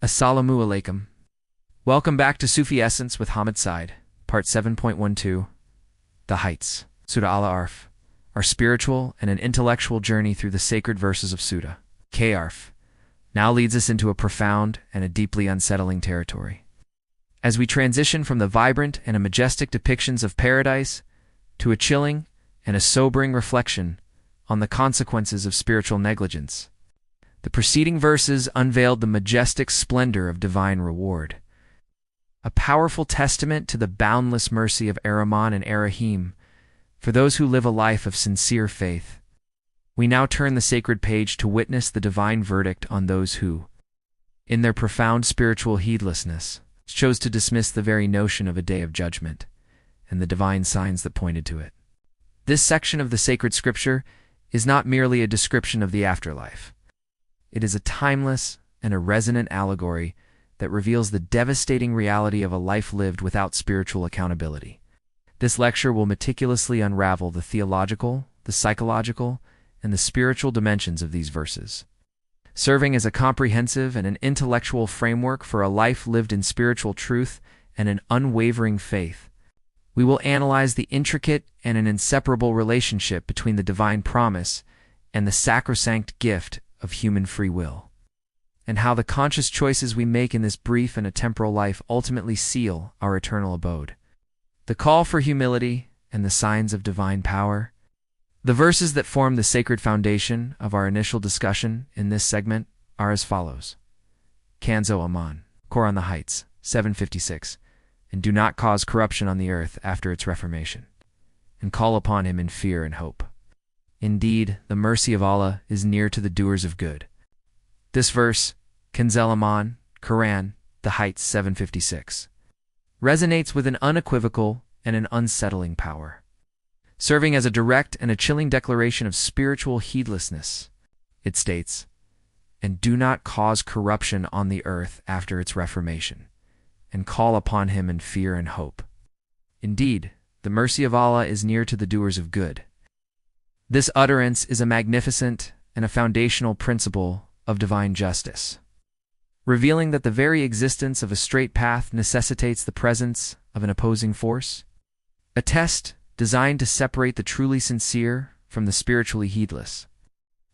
Assalamu alaikum. Welcome back to Sufi Essence with Hammad Syed, part 7.12, The Heights, Surah Al-A'raf, our spiritual and an intellectual journey through the sacred verses of Surah Al-A'raf, now leads us into a profound and a deeply unsettling territory. As we transition from the vibrant and a majestic depictions of paradise to a chilling and a sobering reflection on the consequences of spiritual negligence, the preceding verses unveiled the majestic splendor of divine reward, a powerful testament to the boundless mercy of Ar-Rahman and Ar-Rahim for those who live a life of sincere faith. We now turn the sacred page to witness the divine verdict on those who, in their profound spiritual heedlessness, chose to dismiss the very notion of a day of judgment and the divine signs that pointed to it. This section of the sacred scripture is not merely a description of the afterlife. It is a timeless and a resonant allegory that reveals the devastating reality of a life lived without spiritual accountability. This lecture will meticulously unravel the theological, the psychological, and the spiritual dimensions of these verses, serving as a comprehensive and an intellectual framework for a life lived in spiritual truth and an unwavering faith. We will analyze the intricate and an inseparable relationship between the divine promise and the sacrosanct gift of human free will, and how the conscious choices we make in this brief and a temporal life ultimately seal our eternal abode. The call for humility and the signs of divine power. The verses that form the sacred foundation of our initial discussion in this segment are as follows. Kanzul Iman, Core on the Heights, 756, and do not cause corruption on the earth after its reformation, and call upon him in fear and hope. Indeed, the mercy of Allah is near to the doers of good. This verse, Kanzul Iman, Quran, The Heights 756, resonates with an unequivocal and an unsettling power, serving as a direct and a chilling declaration of spiritual heedlessness. It states, "And do not cause corruption on the earth after its reformation, and call upon him in fear and hope. Indeed, the mercy of Allah is near to the doers of good." This utterance is a magnificent and a foundational principle of divine justice, revealing that the very existence of a straight path necessitates the presence of an opposing force, a test designed to separate the truly sincere from the spiritually heedless.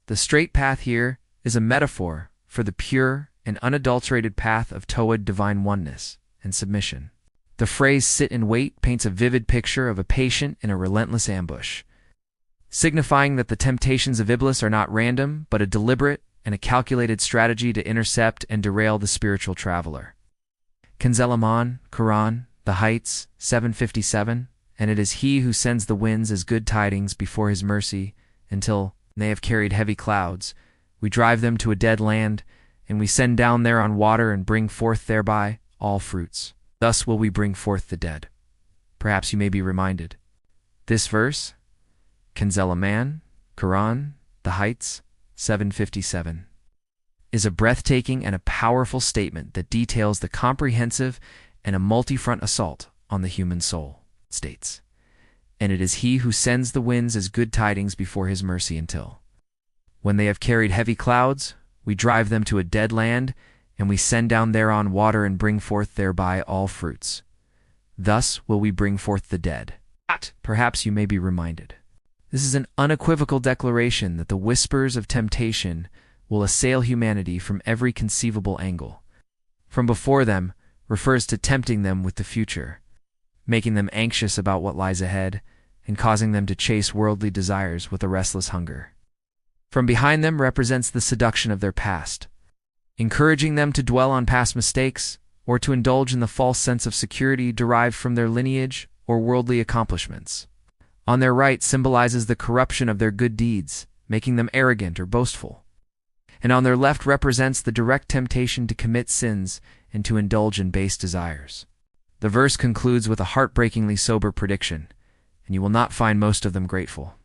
The straight path here is a metaphor for the pure and unadulterated path of Tawhid, divine oneness and submission. The phrase "sit and wait" paints a vivid picture of a patient in a relentless ambush, signifying that the temptations of Iblis are not random, but a deliberate and a calculated strategy to intercept and derail the spiritual traveler. Kanzul Iman, Quran, The Heights, 757, and it is he who sends the winds as good tidings before his mercy, until they have carried heavy clouds. We drive them to a dead land, and we send down thereon water and bring forth thereby all fruits. Thus will we bring forth the dead. Perhaps you may be reminded. This verse, Kanzul Iman, Quran, The Heights, 757, is a breathtaking and a powerful statement that details the comprehensive and a multi-front assault on the human soul. It states, "And it is he who sends the winds as good tidings before his mercy until, when they have carried heavy clouds, we drive them to a dead land, and we send down thereon water and bring forth thereby all fruits. Thus will we bring forth the dead." Perhaps you may be reminded. This is an unequivocal declaration that the whispers of temptation will assail humanity from every conceivable angle. From before them refers to tempting them with the future, making them anxious about what lies ahead, and causing them to chase worldly desires with a restless hunger. From behind them represents the seduction of their past, encouraging them to dwell on past mistakes or to indulge in the false sense of security derived from their lineage or worldly accomplishments. On their right symbolizes the corruption of their good deeds, making them arrogant or boastful. And on their left represents the direct temptation to commit sins and to indulge in base desires. The verse concludes with a heartbreakingly sober prediction, and you will not find most of them grateful.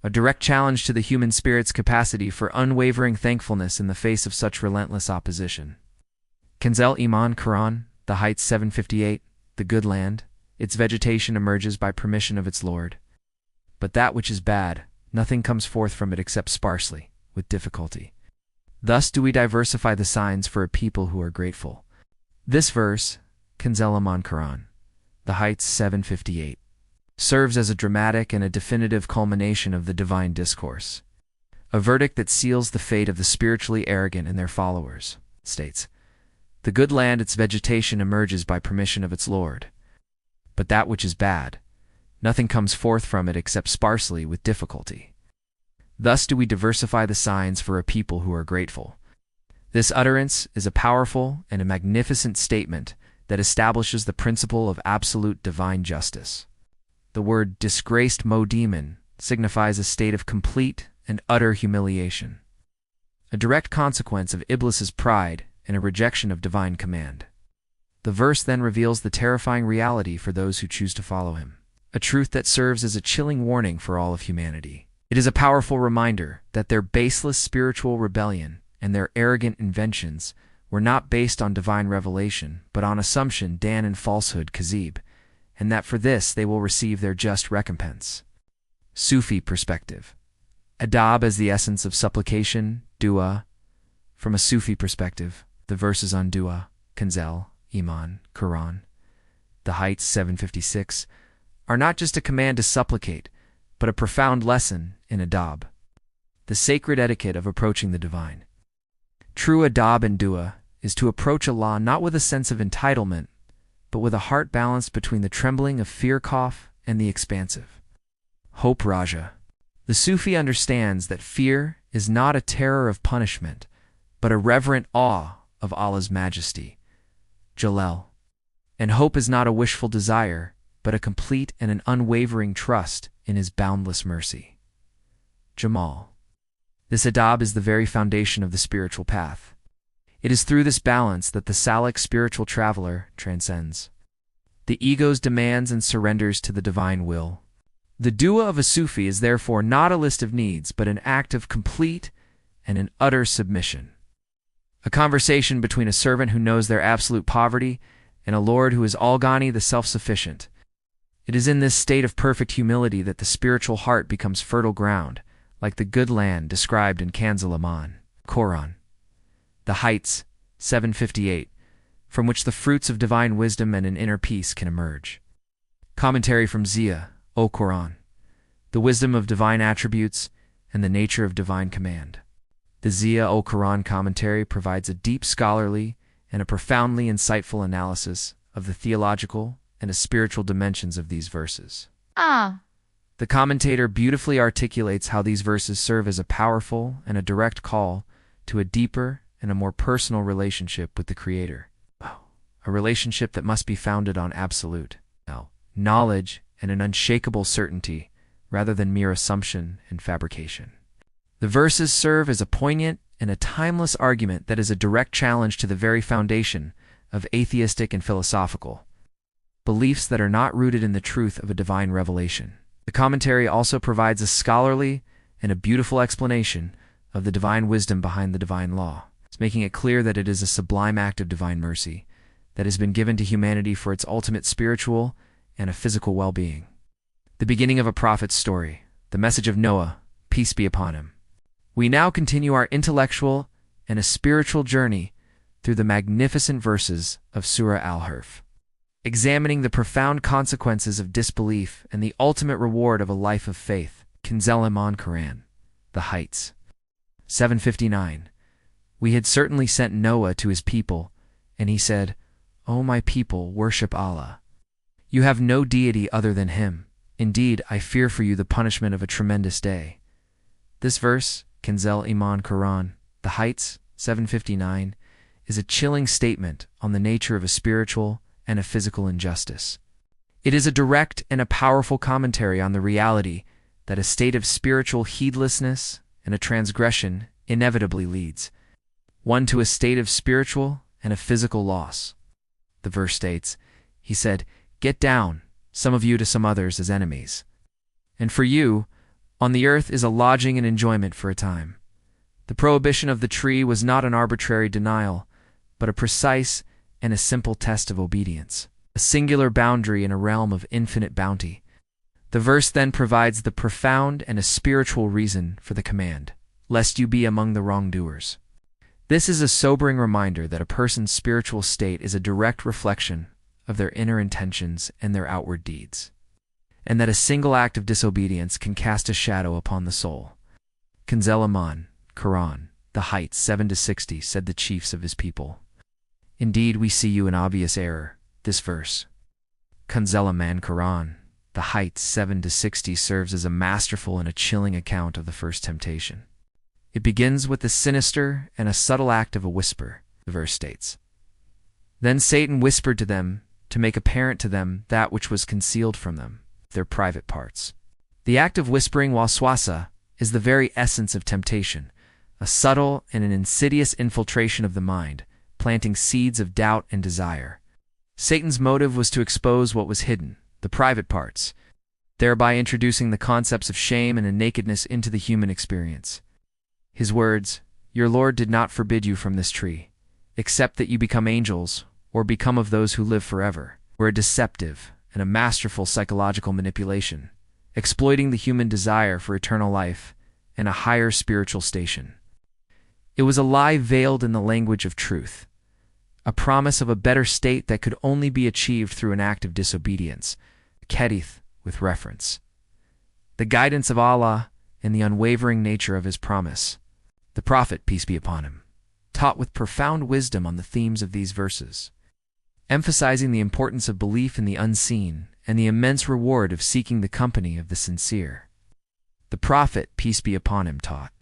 A direct challenge to the human spirit's capacity for unwavering thankfulness in the face of such relentless opposition. Kanzul Iman, Quran, The Heights 758, the good land, its vegetation emerges by permission of its Lord. But that which is bad, nothing comes forth from it except sparsely, with difficulty. Thus do we diversify the signs for a people who are grateful. This verse, Kanzul Iman Quran, the Heights 758, serves as a dramatic and a definitive culmination of the divine discourse. A verdict that seals the fate of the spiritually arrogant and their followers. It states, "The good land, its vegetation emerges by permission of its Lord. But that which is bad, nothing comes forth from it except sparsely with difficulty. Thus do we diversify the signs for a people who are grateful." This utterance is a powerful and a magnificent statement that establishes the principle of absolute divine justice. The word disgraced demon signifies a state of complete and utter humiliation, a direct consequence of Iblis's pride and a rejection of divine command. The verse then reveals the terrifying reality for those who choose to follow him, a truth that serves as a chilling warning for all of humanity. It is a powerful reminder that their baseless spiritual rebellion and their arrogant inventions were not based on divine revelation, but on assumption, dan, and falsehood, kazib, and that for this they will receive their just recompense. Sufi perspective. Adab as the essence of supplication, dua. From a Sufi perspective, the verses on dua, Kanzul, Iman, Quran, the Heights 756, are not just a command to supplicate, but a profound lesson in adab, the sacred etiquette of approaching the divine. True adab and dua is to approach Allah not with a sense of entitlement, but with a heart balanced between the trembling of fear and the expansive hope raja. The Sufi understands that fear is not a terror of punishment, but a reverent awe of Allah's majesty, Jalal. And hope is not a wishful desire, but a complete and an unwavering trust in his boundless mercy, Jamal. This adab is the very foundation of the spiritual path. It is through this balance that the salic spiritual traveler transcends the ego's demands and surrenders to the divine will. The dua of a Sufi is therefore not a list of needs, but an act of complete and an utter submission. A conversation between a servant who knows their absolute poverty and a Lord who is Al-Ghani, the self-sufficient. It is in this state of perfect humility that the spiritual heart becomes fertile ground, like the good land described in Kanzul Iman, Quran, the Heights 758, from which the fruits of divine wisdom and an inner peace can emerge. Commentary from Zia, O Quran, the wisdom of divine attributes and the nature of divine command. The Zia O Quran commentary provides a deep scholarly and a profoundly insightful analysis of the theological and the spiritual dimensions of these verses. The commentator beautifully articulates how these verses serve as a powerful and a direct call to a deeper and a more personal relationship with the Creator, a relationship that must be founded on absolute knowledge and an unshakable certainty rather than mere assumption and fabrication. The verses serve as a poignant and a timeless argument that is a direct challenge to the very foundation of atheistic and philosophical beliefs that are not rooted in the truth of a divine revelation. The commentary also provides a scholarly and a beautiful explanation of the divine wisdom behind the divine law, making it clear that it is a sublime act of divine mercy that has been given to humanity for its ultimate spiritual and a physical well-being. The beginning of a prophet's story, the message of Noah, peace be upon him. We now continue our intellectual and a spiritual journey through the magnificent verses of Surah Al-A'raf, examining the profound consequences of disbelief and the ultimate reward of a life of faith. Kanzul Iman Quran, the Heights 759. We had certainly sent Noah to his people, and he said, O my people, worship Allah. You have no deity other than him. Indeed, I fear for you the punishment of a tremendous day. This verse, Kanzul Iman Quran, the Heights 759, is a chilling statement on the nature of a spiritual and a physical injustice. It is a direct and a powerful commentary on the reality that a state of spiritual heedlessness and a transgression inevitably leads one to a state of spiritual and a physical loss. The verse states, he said, Get down, some of you to some others as enemies. And for you, on the earth is a lodging and enjoyment for a time. The prohibition of the tree was not an arbitrary denial, but a precise and a simple test of obedience, a singular boundary in a realm of infinite bounty. The verse then provides the profound and a spiritual reason for the command, lest you be among the wrongdoers. This is a sobering reminder that a person's spiritual state is a direct reflection of their inner intentions and their outward deeds, and that a single act of disobedience can cast a shadow upon the soul. Kanzul Iman, Quran, the heights 7-60, said the chiefs of his people. Indeed, we see you in obvious error. This verse, Kanzul Iman, Quran, the heights 7-60, serves as a masterful and a chilling account of the first temptation. It begins with the sinister and a subtle act of a whisper, the verse states. Then Satan whispered to them to make apparent to them that which was concealed from them, their private parts. The act of whispering waswasa is the very essence of temptation, a subtle and an insidious infiltration of the mind, planting seeds of doubt and desire. Satan's motive was to expose what was hidden, the private parts, thereby introducing the concepts of shame and nakedness into the human experience. His words, "Your Lord did not forbid you from this tree, except that you become angels or become of those who live forever," were a deceptive and a masterful psychological manipulation, exploiting the human desire for eternal life and a higher spiritual station. It was a lie veiled in the language of truth, a promise of a better state that could only be achieved through an act of disobedience, Hadith with reference. The guidance of Allah and the unwavering nature of his promise. The Prophet, peace be upon him, taught with profound wisdom on the themes of these verses, emphasizing the importance of belief in the unseen and the immense reward of seeking the company of the sincere. The Prophet, peace be upon him, taught,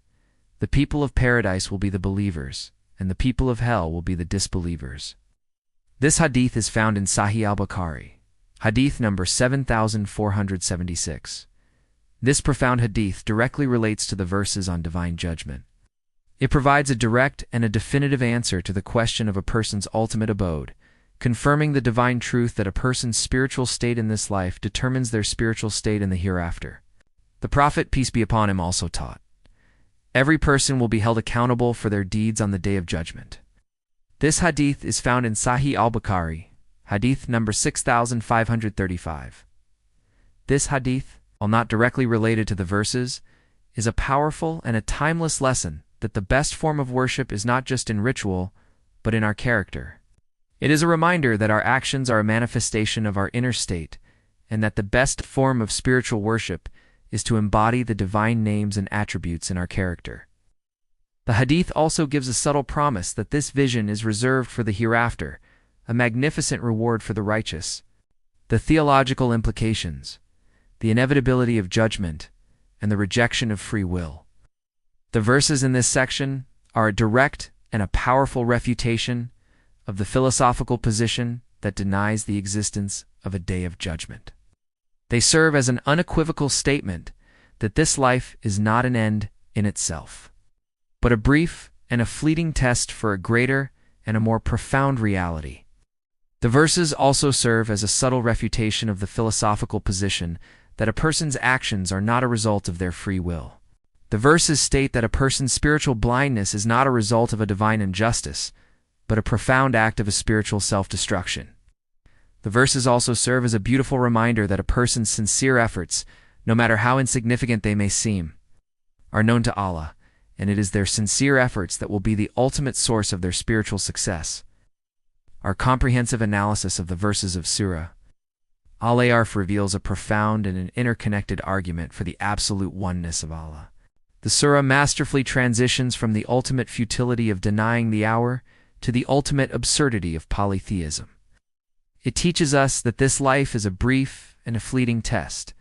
"The people of paradise will be the believers, and the people of hell will be the disbelievers." This hadith is found in Sahih al-Bukhari, hadith number 7476. This profound hadith directly relates to the verses on divine judgment. It provides a direct and a definitive answer to the question of a person's ultimate abode, confirming the divine truth that a person's spiritual state in this life determines their spiritual state in the hereafter. The Prophet, peace be upon him, also taught, "Every person will be held accountable for their deeds on the day of judgment." This hadith is found in Sahih al-Bukhari, hadith number 6535. This hadith, while not directly related to the verses, is a powerful and a timeless lesson that the best form of worship is not just in ritual, but in our character. It is a reminder that our actions are a manifestation of our inner state, and that the best form of spiritual worship is to embody the divine names and attributes in our character. The hadith also gives a subtle promise that this vision is reserved for the hereafter, a magnificent reward for the righteous. The theological implications, the inevitability of judgment, and the rejection of free will. The verses in this section are a direct and a powerful refutation of the philosophical position that denies the existence of a day of judgment. They serve as an unequivocal statement that this life is not an end in itself, but a brief and a fleeting test for a greater and a more profound reality. The verses also serve as a subtle refutation of the philosophical position that a person's actions are not a result of their free will. The verses state that a person's spiritual blindness is not a result of a divine injustice, but a profound act of a spiritual self-destruction. The verses also serve as a beautiful reminder that a person's sincere efforts, no matter how insignificant they may seem, are known to Allah, and it is their sincere efforts that will be the ultimate source of their spiritual success. Our comprehensive analysis of the verses of Surah Al-A'raf reveals a profound and an interconnected argument for the absolute oneness of Allah. The surah masterfully transitions from the ultimate futility of denying the hour to the ultimate absurdity of polytheism. It teaches us that this life is a brief and a fleeting test,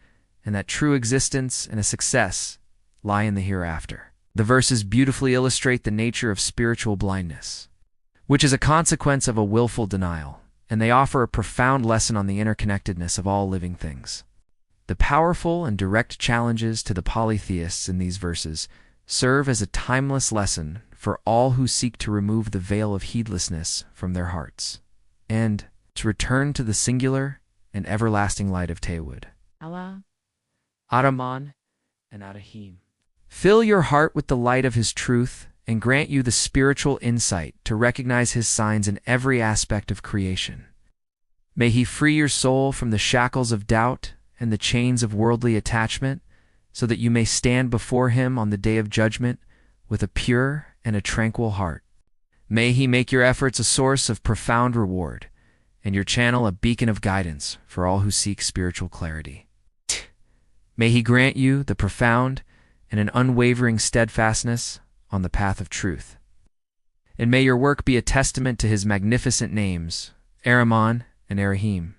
and that true existence and a success lie in the hereafter. The verses beautifully illustrate the nature of spiritual blindness, which is a consequence of a willful denial, and they offer a profound lesson on the interconnectedness of all living things. The powerful and direct challenges to the polytheists in these verses serve as a timeless lesson for all who seek to remove the veil of heedlessness from their hearts, and to return to the singular and everlasting light of Tawhid. Allah, Ar-Rahman, and Ar-Rahim. Fill your heart with the light of His truth and grant you the spiritual insight to recognize His signs in every aspect of creation. May He free your soul from the shackles of doubt and the chains of worldly attachment, so that you may stand before Him on the day of judgment with a pure and a tranquil heart. May He make your efforts a source of profound reward, and your channel a beacon of guidance for all who seek spiritual clarity. May He grant you the profound and an unwavering steadfastness on the path of truth. And may your work be a testament to His magnificent names, Ar-Rahman and Ar-Rahim.